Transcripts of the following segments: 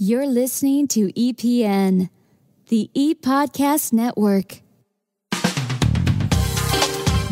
You're listening to EPN, the ePodcast Network.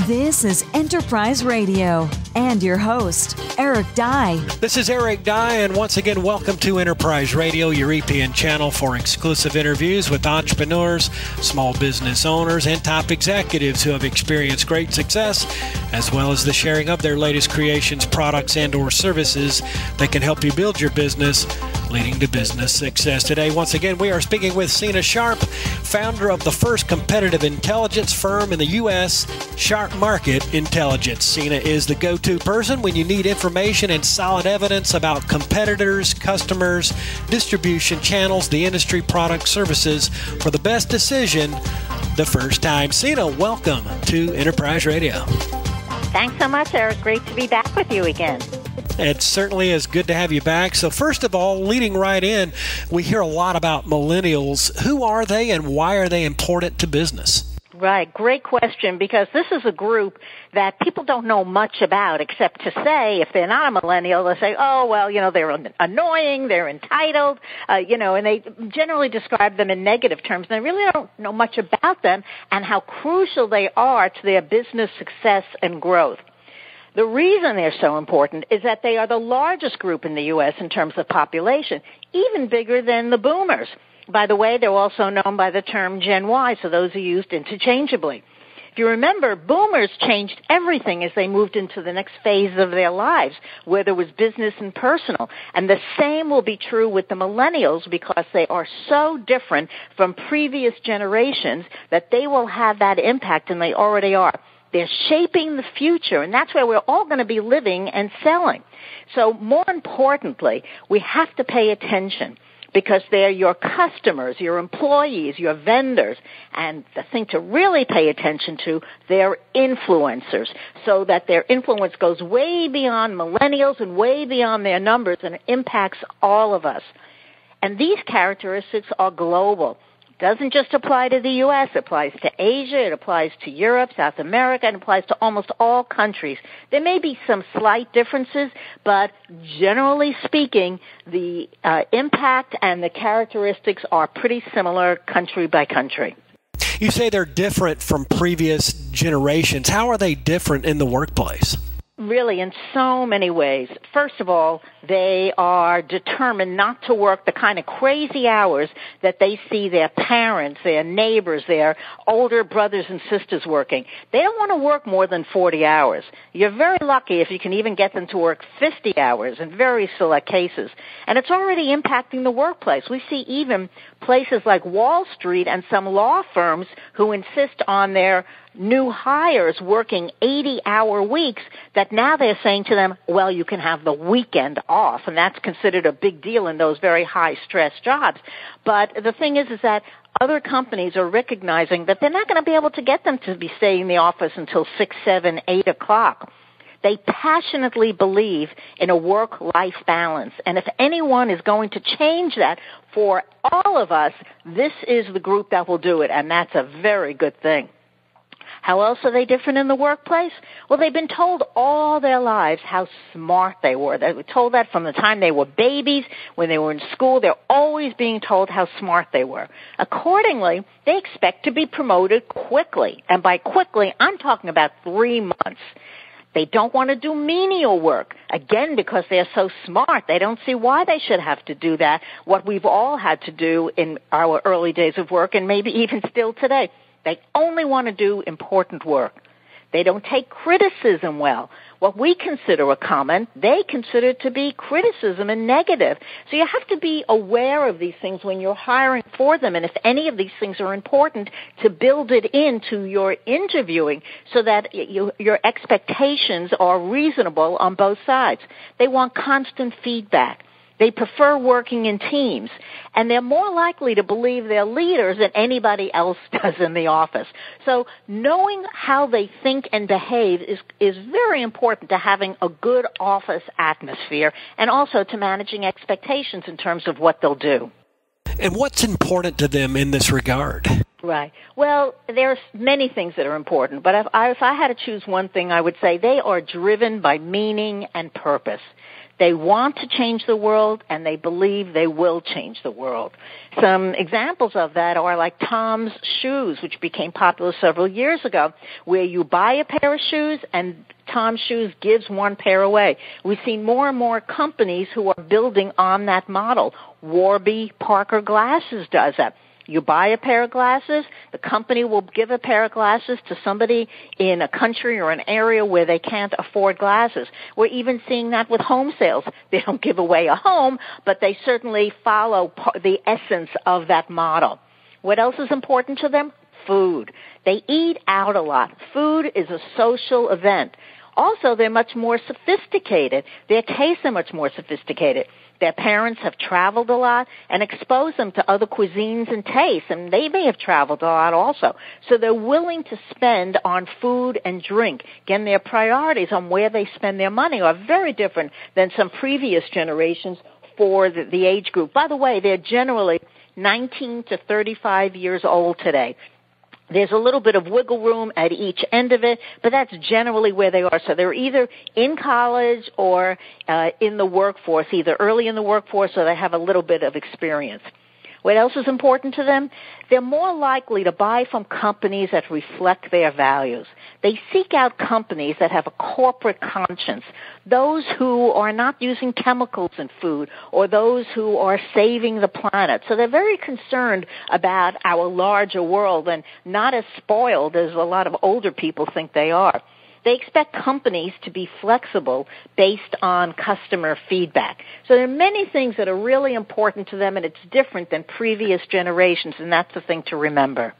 This is Enterprise Radio and your host, Eric Dye. This is Eric Dye, and once again, welcome to Enterprise Radio, your EPN channel for exclusive interviews with entrepreneurs, small business owners, and top executives who have experienced great success, as well as the sharing of their latest creations, products, and or services that can help you build your business, leading to business success. Today, once again, we are speaking with Seena Sharp, founder of the first competitive intelligence firm in the U.S., Sharp Market Intelligence. Seena is the go-to person when you need information and solid evidence about competitors, customers, distribution channels, the industry, products, services for the best decision the first time. Seena, welcome to Enterprise Radio. Thanks so much, Eric. Great to be back with you again. It certainly is good to have you back. So first of all, leading right in, we hear a lot about millennials. Who are they and why are they important to business? Right. Great question, because this is a group that people don't know much about, except to say, if they're not a millennial, they'll say, oh, well, they're annoying, they're entitled, and they generally describe them in negative terms. And they really don't know much about them and how crucial they are to their business success and growth. The reason they're so important is that they are the largest group in the U.S. in terms of population, even bigger than the boomers. By the way, they're also known by the term Gen Y, so those are used interchangeably. If you remember, boomers changed everything as they moved into the next phase of their lives, whether it was business and personal. And the same will be true with the millennials because they are so different from previous generations that they will have that impact, and they already are. They're shaping the future, and that's where we're all going to be living and selling. So more importantly, we have to pay attention because they're your customers, your employees, your vendors, and the thing to really pay attention to, they're influencers, so that their influence goes way beyond millennials and way beyond their numbers and impacts all of us. And these characteristics are global. Doesn't just apply to the U.S., it applies to Asia, it applies to Europe, South America, and it applies to almost all countries. There may be some slight differences, but generally speaking, the impact and the characteristics are pretty similar country by country. You say they're different from previous generations. How are they different in the workplace? Really, in so many ways. First of all, they are determined not to work the kind of crazy hours that they see their parents, their neighbors, their older brothers and sisters working. They don't want to work more than 40 hours. You're very lucky if you can even get them to work 50 hours in very select cases. And it's already impacting the workplace. We see even places like Wall Street and some law firms who insist on their new hires working 80-hour weeks, that now they're saying to them, well, you can have the weekend off, and that's considered a big deal in those very high-stress jobs. But the thing is that other companies are recognizing that they're not going to be able to get them to be staying in the office until 6, 7, 8 o'clock. They passionately believe in a work-life balance, and if anyone is going to change that for all of us, this is the group that will do it, and that's a very good thing. How else are they different in the workplace? Well, they've been told all their lives how smart they were. They were told that from the time they were babies, when they were in school. They're always being told how smart they were. Accordingly, they expect to be promoted quickly. And by quickly, I'm talking about 3 months. They don't want to do menial work. Again, because they're so smart, they don't see why they should have to do that, what we've all had to do in our early days of work and maybe even still today. They only want to do important work. They don't take criticism well. What we consider a comment, they consider to be criticism and negative. So you have to be aware of these things when you're hiring for them, and if any of these things are important, to build it into your interviewing so that your expectations are reasonable on both sides. They want constant feedback. They prefer working in teams, and they're more likely to believe their leaders than anybody else does in the office. So knowing how they think and behave is very important to having a good office atmosphere and also to managing expectations in terms of what they'll do. And what's important to them in this regard? Right. Well, there's many things that are important, but if I had to choose one thing, I would say they are driven by meaning and purpose. They want to change the world, and they believe they will change the world. Some examples of that are like Tom's Shoes, which became popular several years ago, where you buy a pair of shoes and Tom's Shoes gives one pair away. We've seen more and more companies who are building on that model. Warby Parker Glasses does that. You buy a pair of glasses, the company will give a pair of glasses to somebody in a country or an area where they can't afford glasses. We're even seeing that with home sales. They don't give away a home, but they certainly follow the essence of that model. What else is important to them? Food. They eat out a lot. Food is a social event. Also, they're much more sophisticated. Their tastes are much more sophisticated. Their parents have traveled a lot and exposed them to other cuisines and tastes, and they may have traveled a lot also. So they're willing to spend on food and drink. Again, their priorities on where they spend their money are very different than some previous generations for the age group. By the way, they're generally 19 to 35 years old today. There's a little bit of wiggle room at each end of it, but that's generally where they are. So they're either in college or in the workforce, either early in the workforce or they have a little bit of experience. What else is important to them? They're more likely to buy from companies that reflect their values. They seek out companies that have a corporate conscience, those who are not using chemicals in food or those who are saving the planet. So they're very concerned about our larger world and not as spoiled as a lot of older people think they are. They expect companies to be flexible based on customer feedback. So there are many things that are really important to them, and it's different than previous generations, and that's the thing to remember.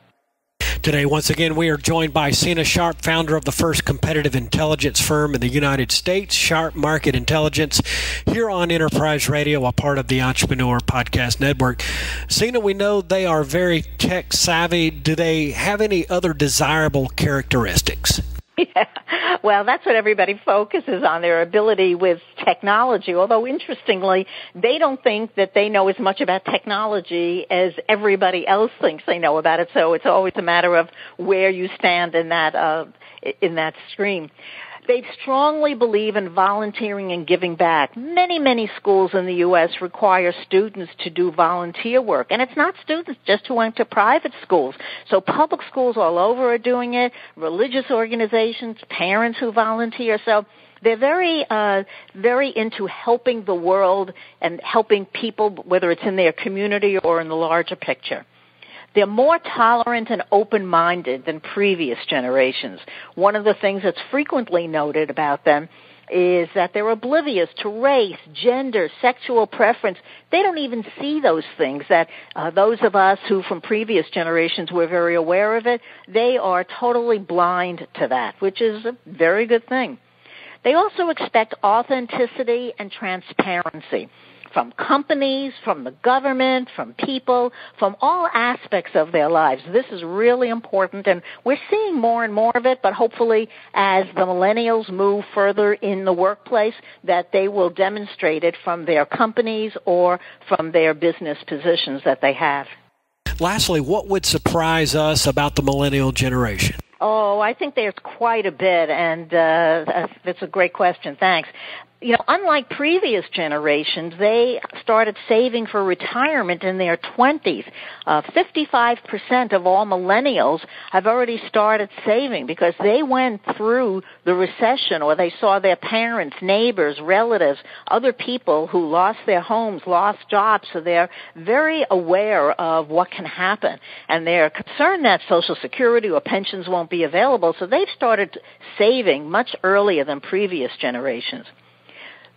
Today, once again, we are joined by Seena Sharp, founder of the first competitive intelligence firm in the United States, Sharp Market Intelligence, here on Enterprise Radio, a part of the Entrepreneur Podcast Network. Seena, we know they are very tech savvy. Do they have any other desirable characteristics? Yeah, well, that's what everybody focuses on, their ability with technology, although interestingly, they don't think that they know as much about technology as everybody else thinks they know about it, so it's always a matter of where you stand in that stream. They strongly believe in volunteering and giving back. Many, many schools in the U.S. require students to do volunteer work. And it's not students just who went to private schools. So public schools all over are doing it, religious organizations, parents who volunteer. So they're very into helping the world and helping people, whether it's in their community or in the larger picture. They're more tolerant and open-minded than previous generations. One of the things that's frequently noted about them is that they're oblivious to race, gender, sexual preference. They don't even see those things that those of us who from previous generations were very aware of it, they are totally blind to that, which is a very good thing. They also expect authenticity and transparency from companies, from the government, from people, from all aspects of their lives. This is really important, and we're seeing more and more of it, but hopefully as the millennials move further in the workplace, that they will demonstrate it from their companies or from their business positions that they have. Lastly, what would surprise us about the millennial generation? Oh, I think there's quite a bit, and that's a great question. Thanks. You know, unlike previous generations, they started saving for retirement in their 20s. 55% of all millennials have already started saving because they went through the recession, or they saw their parents, neighbors, relatives, other people who lost their homes, lost jobs. So they're very aware of what can happen. And they're concerned that Social Security or pensions won't be available. So they've started saving much earlier than previous generations.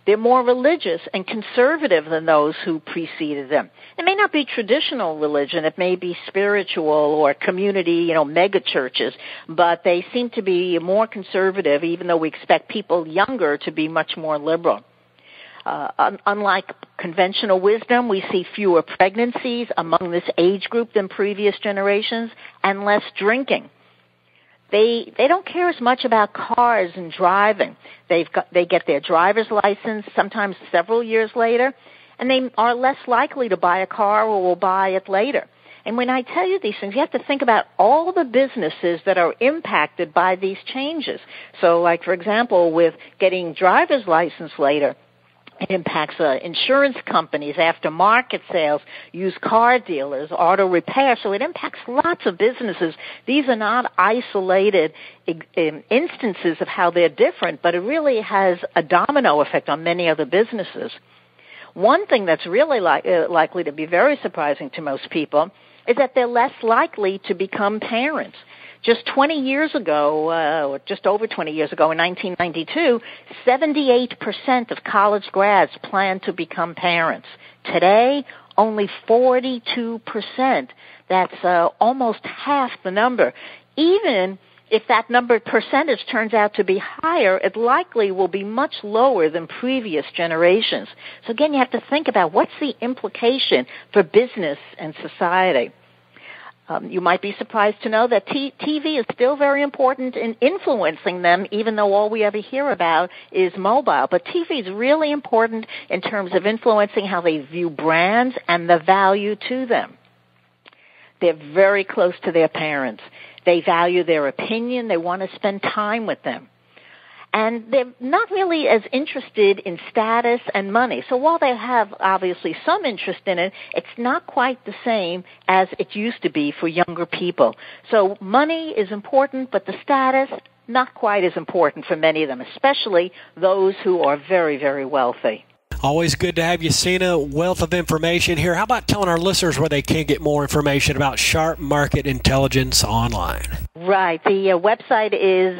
They're more religious and conservative than those who preceded them. It may not be traditional religion. It may be spiritual or community, mega churches, but they seem to be more conservative, even though we expect people younger to be much more liberal. Unlike conventional wisdom, we see fewer pregnancies among this age group than previous generations and less drinking. They don't care as much about cars and driving. They get their driver's license sometimes several years later, and they are less likely to buy a car or will buy it later. And when I tell you these things, you have to think about all the businesses that are impacted by these changes. So, like, for example, with getting driver's license later, It impacts insurance companies, aftermarket sales, used car dealers, auto repair. So it impacts lots of businesses. These are not isolated instances of how they're different, but it really has a domino effect on many other businesses. One thing that's really likely to be very surprising to most people is that they're less likely to become parents. Just 20 years ago, or just over 20 years ago, in 1992, 78% of college grads planned to become parents. Today, only 42%. That's almost half the number. Even if that percentage turns out to be higher, it likely will be much lower than previous generations. So again, you have to think about what's the implication for business and society. You might be surprised to know that TV is still very important in influencing them, even though all we ever hear about is mobile. But TV is really important in terms of influencing how they view brands and the value to them. They're very close to their parents. They value their opinion. They want to spend time with them. And they're not really as interested in status and money. So while they have obviously some interest in it, it's not quite the same as it used to be for younger people. So money is important, but the status, not quite as important for many of them, especially those who are very, very wealthy. Always good to have you, Seena. Wealth of information here. How about telling our listeners where they can get more information about Sharp Market Intelligence online? Right. The website is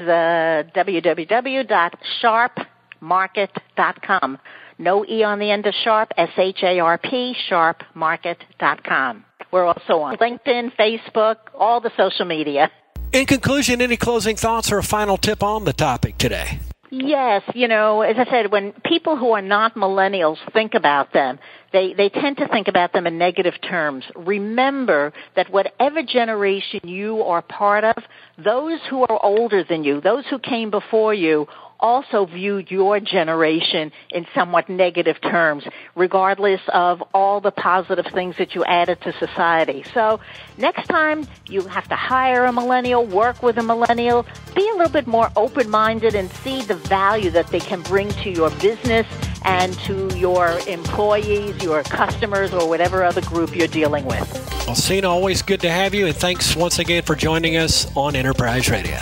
www.sharpmarket.com. No E on the end of Sharp, SHARP, sharpmarket.com. We're also on LinkedIn, Facebook, all the social media. In conclusion, any closing thoughts or a final tip on the topic today? Yes, as I said, when people who are not millennials think about them, they tend to think about them in negative terms. Remember that whatever generation you are part of, those who are older than you, those who came before you, also viewed your generation in somewhat negative terms, regardless of all the positive things that you added to society. So next time you have to hire a millennial, work with a millennial, be a little bit more open-minded and see the value that they can bring to your business and to your employees, your customers, or whatever other group you're dealing with. Well, Seena, always good to have you, and thanks once again for joining us on Enterprise Radio.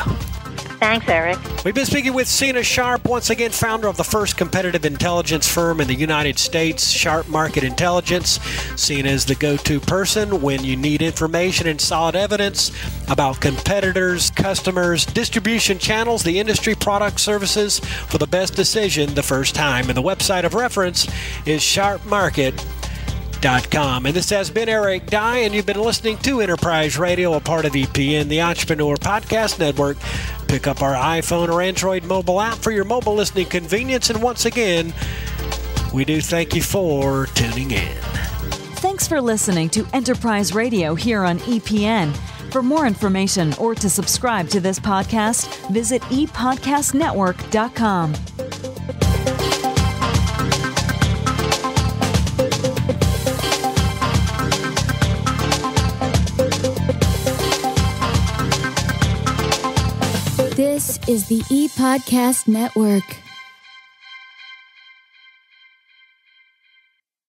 Thanks, Eric. We've been speaking with Seena Sharp, once again founder of the first competitive intelligence firm in the United States, Sharp Market Intelligence. Seena is the go-to person when you need information and solid evidence about competitors, customers, distribution channels, the industry, products, services for the best decision the first time. And the website of reference is sharpmarket.com. And this has been Eric Dye, and you've been listening to Enterprise Radio, a part of EPN, the Entrepreneur Podcast Network. Pick up our iPhone or Android mobile app for your mobile listening convenience. And once again, we do thank you for tuning in. Thanks for listening to Enterprise Radio here on EPN. For more information or to subscribe to this podcast, visit epodcastnetwork.com. This is the ePodcast Network.